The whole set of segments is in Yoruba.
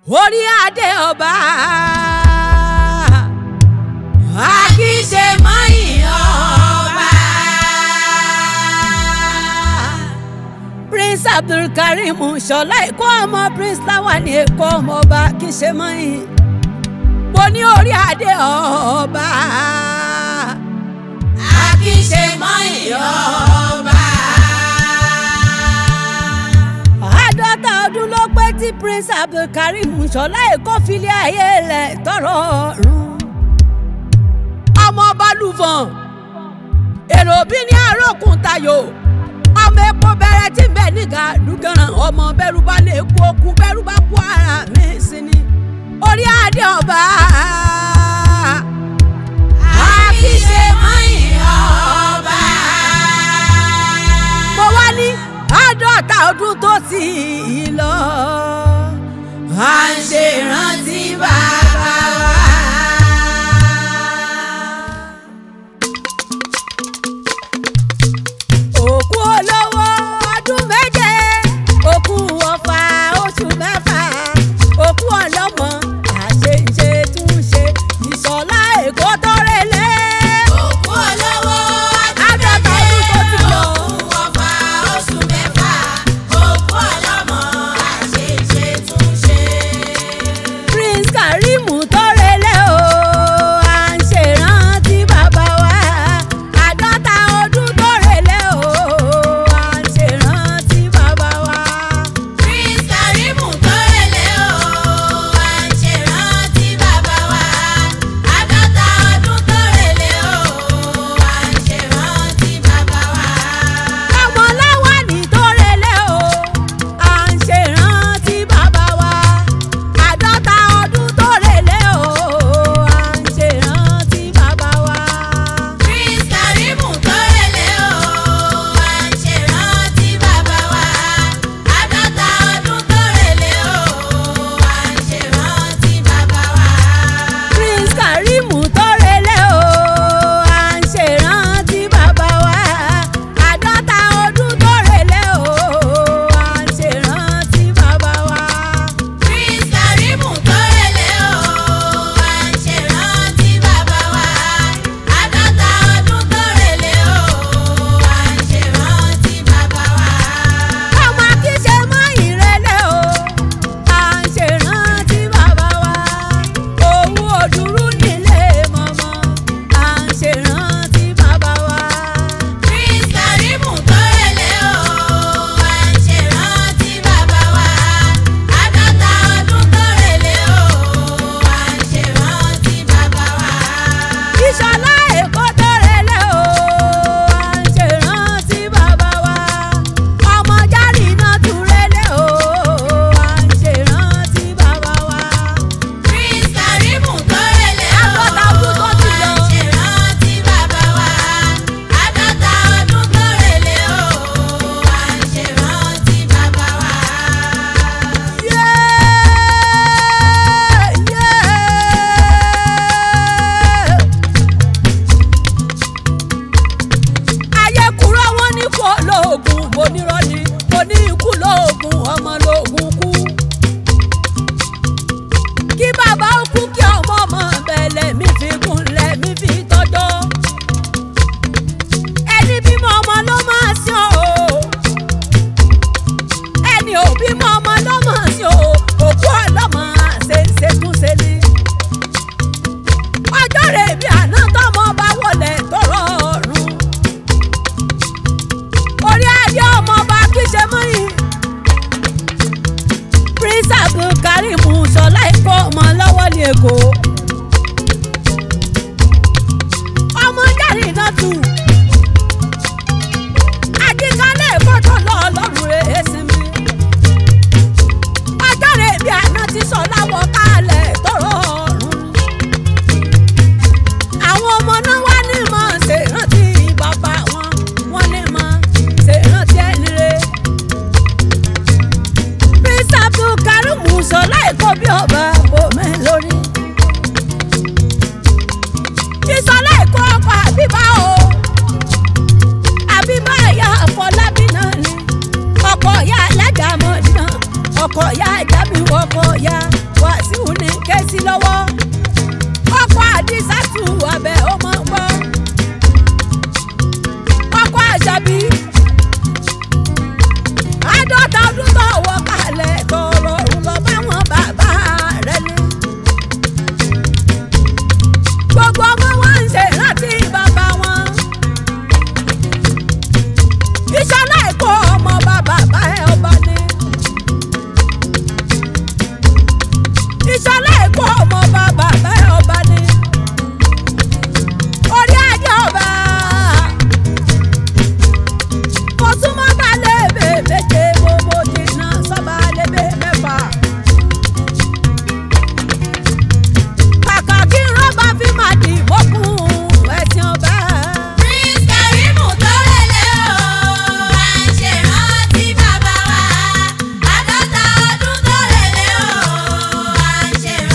orí adé ọba àkìṣe mọ́yìn ọba. Prince Abdulkarim Ṣọlá Èkó ọmọ Prince Lawani Èkó ọmọ ọba àkìṣe mọ́yìn mo ní orí adé ọba àkìṣe mọ́yìn ọba. Àádọ́ta ọdún ló pé tí Prince Abdulkarim Ṣọlá Èkó filé ayé rẹ̀ tọrọ ọ̀run. Ọmọ Balùfọ̀n èrò bí ní àròkùn tayò ọmọ epo bẹ̀rẹ̀ tí ń bẹ nígà dùgàràn ọmọ bẹ̀rù bá lè kú okú bẹ̀rù bá kú ara mi sí ni orí adé ọba àkìṣe mọ́yìn ọba. Mo wá ní àádọ́ta ọdún tó sì lọ à ń ṣe ìrántí bàbá wa. Òkú olówó ọdún méje, òkú ọ̀fà oṣù mẹ́fà, òkú ọlọ́mọ àṣeṣe túnṣe Ìṣọ̀lá Èkó tó relé. Òkú olówó ọdún méje, òkú ọ̀fà oṣù mẹ́fà, òkú ọlọ́mọ àṣeṣe túnṣe. Prince Karim tó relé o, à ń ṣèrántí bàbá wa. Àádọ́ta ọdún tó relé o, à ń ṣèrántí bàbá wa. Prince Karim tó relé o, à ń ṣèrántí bàbá wa. Àádọ́ta ọdún tó relé o, à ń ṣèrántí bàbá wa. Ọmọ Láwàní tó relé o, à ń ṣèrántí bàbá wa. Àádọ́ta ọdún tó relé o, à ń ṣèrántí bàbá wa. Prince Karim tó relé o, à ń ṣèrántí bàbá wa. Àádọ́ta ọdún tó relé o, à ń ṣèrántí bàbá wa. Prince Karim tó relé o, à ń ṣèrántí bàbá wa. Àádọ́ta ọdún tó relé o, à ń ṣèrántí bàbá wa. Prince Karim tó relé o, à ń ṣèrántí bàbá wa. Àádọ́ta ọdún tó relé o, à ń ṣèrántí bàbá wa. Ọmọ àkìṣe mọ́yìn relé o, à ń ṣèrántí bàbá wa. Òwú òdúrú nílé mọ̀mọ́, à ń ṣèrántí bàbá wa. Prince Karim tó relé o, à ń ṣèrántí bàbá wa. Àádọ́ta ọdún tó relé o, à ń ṣèrántí bàbá wa. Ìṣọ̀lá Èkó tó relé o, à ń ṣèrántí bàbá wa. Ọmọ Járínà tún relé o, à ń ṣèrántí bàbá wa. Prince Karim tó relé o, Àádọ́ta ọdún tó ti à lọ. ń ṣèrántí bàbá wa. Àádọ́ta ọdún tó relé o, à ń ṣèrántí bàbá wa. Ayé kúrò wọn ní kò lóògùn mo nírọ́ ni mo ní ikú lóògùn ọmọ lóògùn kú. Kí bàbá ó kú kí ọmọ ọmọ bẹ̀lẹ̀ mi fi gúnlẹ̀ mi fi tọ́jọ́. Ẹni bímọ ọmọ ló máa sí o. Ẹni ò bímọ ọmọ ló máa sí o. Òkú ọlọ́mọ àṣeṣe tún ṣe ni. Ọjọ́ rẹ̀ bí àná tọ́mọ bá wọlé tọrọ ọ̀run. Orí adé ọmọ ọba àkìṣe mọ́yìn. Prince Abdulkarim Ṣọlá Èkó ọmọ Láwàní Èkó. Ọmọ Járínà tù. Àdìgálẹ̀ Èkó tó lọ lọ́rùn rẹ̀ èsì mi. Ọjọ́ rẹ̀ bí àná ti Ṣọlá wọ kálẹ̀ tọrọ ọ̀run. Àwọn ọmọ náà wá ní mọ̀ ṣèrántí bàbá wọn, wọ́n ní mọ̀ ṣèrántí ẹni rẹ̀. Prince Abdulkarim Ṣọlá Èkó bí ọba bòmí lórí. Ìṣọ̀lá Èkó ọkọ̀ Àbíbá o. Àbíbá ìyá Àfọlábí náà ni. Ọkọ̀ ìyá Alájà Mọ̀dínà. Ọkọ̀ ìyá Ìjábí ọkọ̀ ìyá wa. ìṣọ̀lá èkó ọmọ bàbá bẹ́ẹ̀ ọba ni orí ajé ọba kò súnmọ́ bá lébè méje gbogbo jìnnà sọ́ba lébè mẹ́fà. kàkà kí rọ́bà fi máa dì mọ́kùn ẹ̀sìn ọba. Prince Karimu tó rẹ̀lẹ̀ o, à ń ṣèrántí bàbá wa. Àádọ́ta ọdún tó rẹ̀lẹ̀ o, à ń ṣèrántí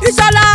Ìṣọ̀lá